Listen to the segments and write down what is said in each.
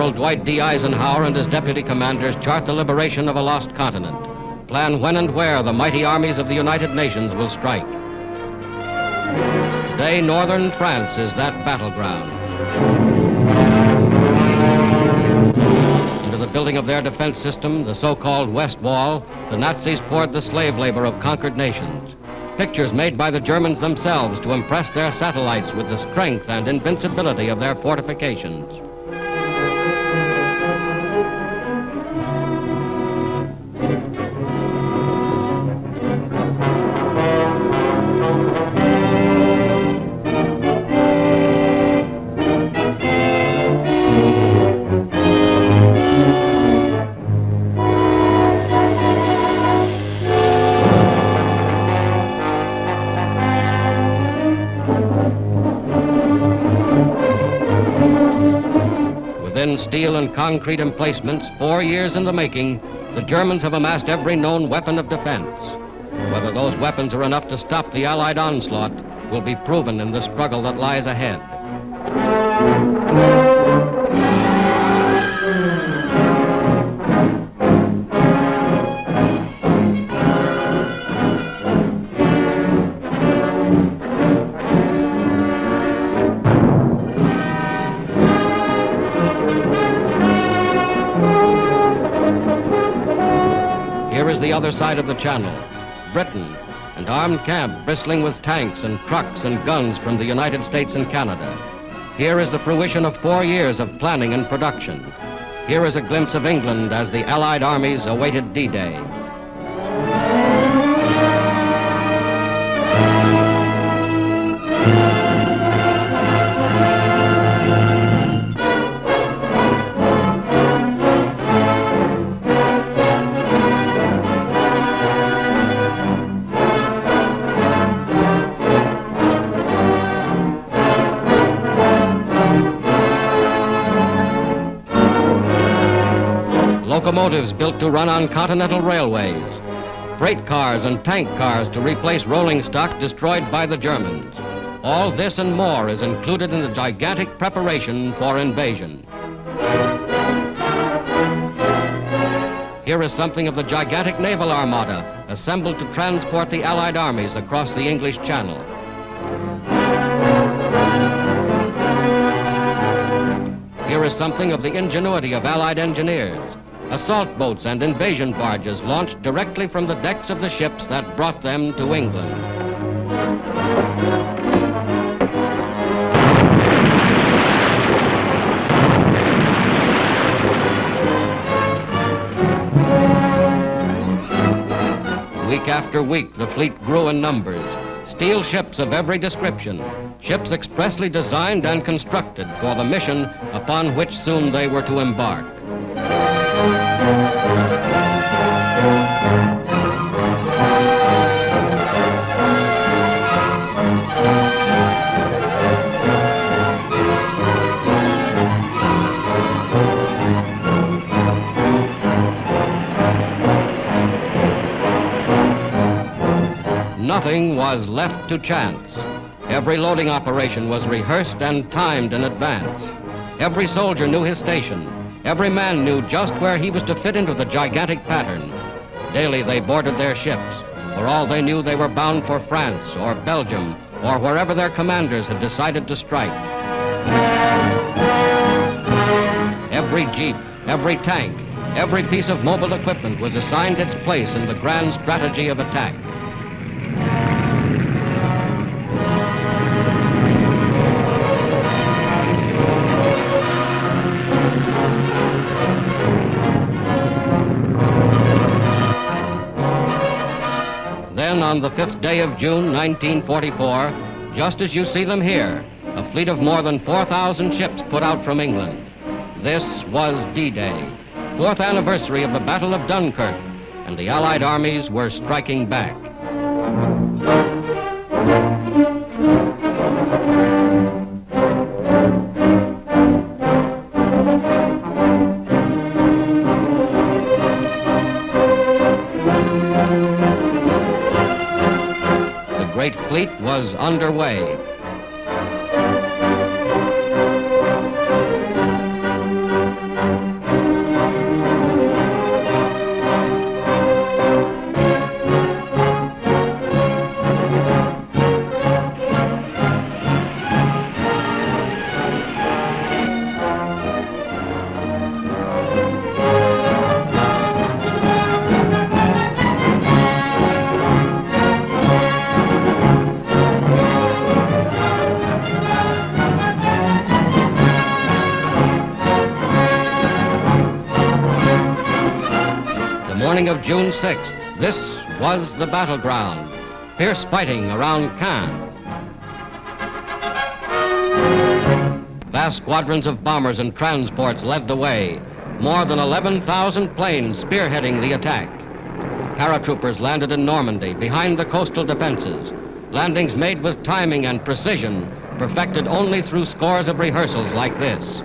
General Dwight D. Eisenhower and his deputy commanders chart the liberation of a lost continent, plan when and where the mighty armies of the United Nations will strike. Today, northern France is that battleground. Into the building of their defense system, the so-called West Wall, the Nazis poured the slave labor of conquered nations. Pictures made by the Germans themselves to impress their satellites with the strength and invincibility of their fortifications. Within steel and concrete emplacements, 4 years in the making, the Germans have amassed every known weapon of defense. Whether those weapons are enough to stop the Allied onslaught will be proven in the struggle that lies ahead. Here is the other side of the channel, Britain, an armed camp bristling with tanks and trucks and guns from the United States and Canada. Here is the fruition of 4 years of planning and production. Here is a glimpse of England as the Allied armies awaited D-Day. Locomotives built to run on continental railways, freight cars and tank cars to replace rolling stock destroyed by the Germans. All this and more is included in the gigantic preparation for invasion. Here is something of the gigantic naval armada assembled to transport the Allied armies across the English Channel. Here is something of the ingenuity of Allied engineers. Assault boats and invasion barges launched directly from the decks of the ships that brought them to England. Week after week, the fleet grew in numbers. Steel ships of every description, ships expressly designed and constructed for the mission upon which soon they were to embark. Nothing was left to chance. Every loading operation was rehearsed and timed in advance. Every soldier knew his station. Every man knew just where he was to fit into the gigantic pattern. Daily they boarded their ships. For all they knew, they were bound for France or Belgium or wherever their commanders had decided to strike. Every jeep, every tank, every piece of mobile equipment was assigned its place in the grand strategy of attack. Then on the 5th day of June, 1944, just as you see them here, a fleet of more than 4,000 ships put out from England. This was D-Day, 4th anniversary of the Battle of Dunkirk, and the Allied armies were striking back. The great fleet was underway. morning of June 6th, this was the battleground. Fierce fighting around Caen. Vast squadrons of bombers and transports led the way. More than 11,000 planes spearheading the attack. Paratroopers landed in Normandy behind the coastal defenses. Landings made with timing and precision, perfected only through scores of rehearsals like this.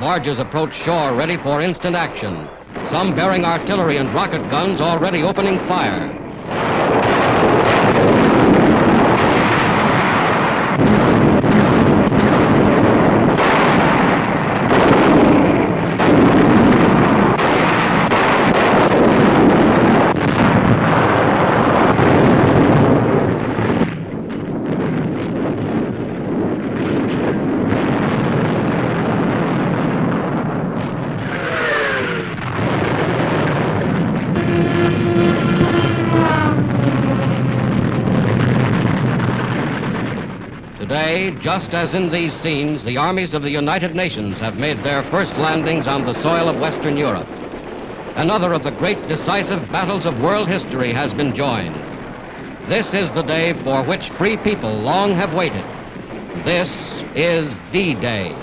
Barges approach shore ready for instant action. Some bearing artillery and rocket guns already opening fire. Today, just as in these scenes, the armies of the United Nations have made their first landings on the soil of Western Europe. Another of the great decisive battles of world history has been joined. This is the day for which free people long have waited. This is D-Day.